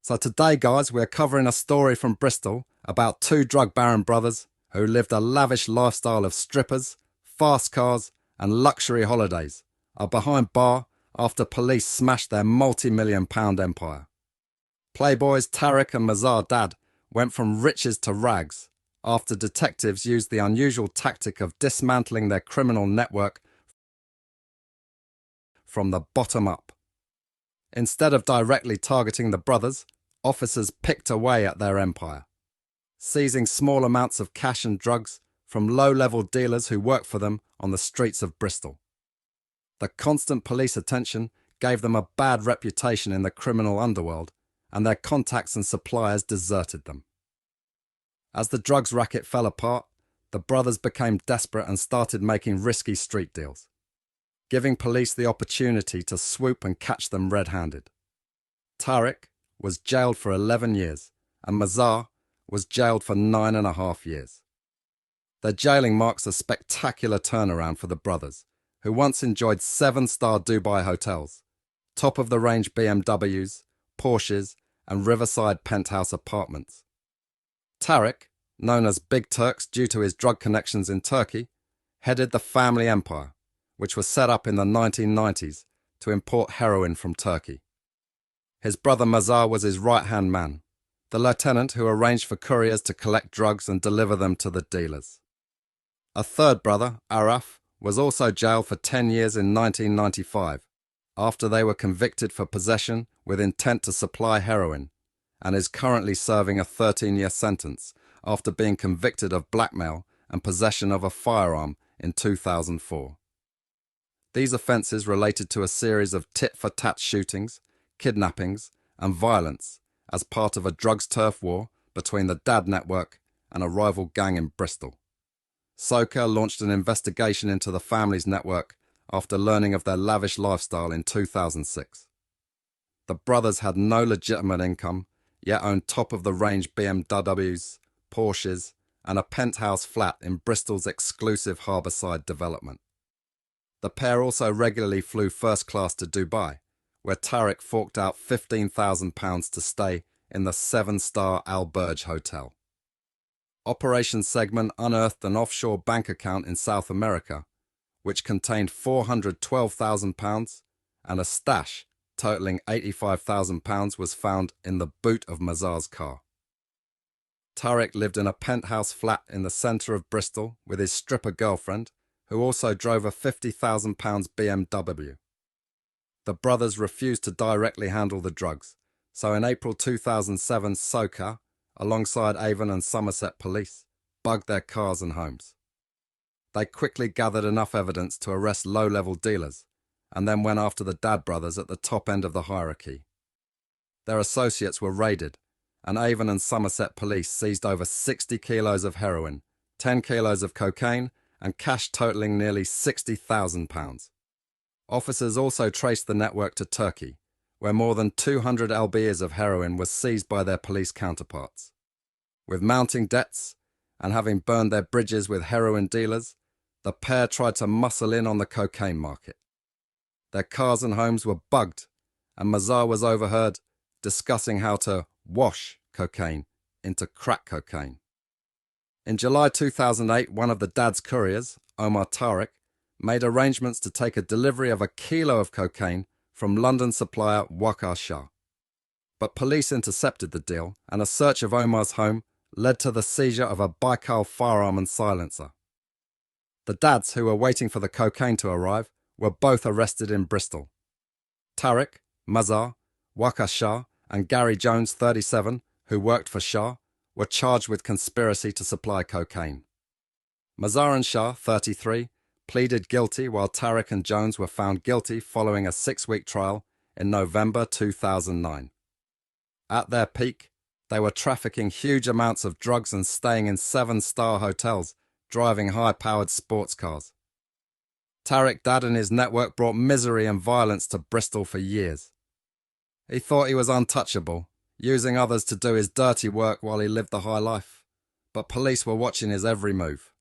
So today, guys, we're covering a story from Bristol about two drug baron brothers who lived a lavish lifestyle of strippers, fast cars and luxury holidays, are behind bar after police smashed their multi-million-pound empire. Playboys Tariq and Mazar Dad went from riches to rags after detectives used the unusual tactic of dismantling their criminal network from the bottom up. Instead of directly targeting the brothers, officers picked away at their empire, seizing small amounts of cash and drugs from low-level dealers who worked for them on the streets of Bristol. The constant police attention gave them a bad reputation in the criminal underworld, and their contacts and suppliers deserted them. As the drugs racket fell apart, the brothers became desperate and started making risky street deals, giving police the opportunity to swoop and catch them red-handed. Tariq was jailed for 11 years, and Mazar was jailed for 9.5 years. Their jailing marks a spectacular turnaround for the brothers, who once enjoyed 7-star Dubai hotels, top-of-the-range BMWs, Porsches, and riverside penthouse apartments. Tariq, known as Big Turks due to his drug connections in Turkey, headed the family empire, which was set up in the 1990s to import heroin from Turkey. His brother Mazar was his right-hand man, the lieutenant who arranged for couriers to collect drugs and deliver them to the dealers. A third brother, Araf, was also jailed for 10 years in 1995, after they were convicted for possession with intent to supply heroin, and is currently serving a 13-year sentence after being convicted of blackmail and possession of a firearm in 2004. These offences related to a series of tit-for-tat shootings, kidnappings and violence as part of a drugs turf war between the Dad network and a rival gang in Bristol. SOCA launched an investigation into the family's network after learning of their lavish lifestyle in 2006. The brothers had no legitimate income, yet owned top-of-the-range BMWs, Porsches and a penthouse flat in Bristol's exclusive harbourside development. The pair also regularly flew first class to Dubai, where Tariq forked out £15,000 to stay in the 7-star Al Burj Hotel. Operation Segment unearthed an offshore bank account in South America, which contained £412,000, and a stash totalling £85,000 was found in the boot of Mazar's car. Tariq lived in a penthouse flat in the centre of Bristol with his stripper girlfriend, who also drove a £50,000 BMW. The brothers refused to directly handle the drugs, so in April 2007 SOCA, alongside Avon and Somerset police, bugged their cars and homes. They quickly gathered enough evidence to arrest low-level dealers, and then went after the Dad brothers at the top end of the hierarchy. Their associates were raided, and Avon and Somerset police seized over 60 kilos of heroin, 10 kilos of cocaine, and cash totalling nearly £60,000. Officers also traced the network to Turkey, where more than 200 lbs of heroin was seized by their police counterparts. With mounting debts, and having burned their bridges with heroin dealers, the pair tried to muscle in on the cocaine market. Their cars and homes were bugged, and Mazar was overheard discussing how to wash cocaine into crack cocaine. In July 2008, one of the Dad's couriers, Omar Tariq, made arrangements to take a delivery of 1 kilo of cocaine from London supplier Wakar Shah. But police intercepted the deal, and a search of Omar's home led to the seizure of a Baikal firearm and silencer. The Dads, who were waiting for the cocaine to arrive, were both arrested in Bristol. Tariq, Mazar, Wakar Shah and Gary Jones, 37, who worked for Shah, were charged with conspiracy to supply cocaine. Mazar and Shah, 33, pleaded guilty, while Tariq and Jones were found guilty following a 6-week trial in November 2009. At their peak, they were trafficking huge amounts of drugs and staying in 7-star hotels, driving high-powered sports cars. Tariq Dad and his network brought misery and violence to Bristol for years. He thought he was untouchable, using others to do his dirty work while he lived the high life, but police were watching his every move.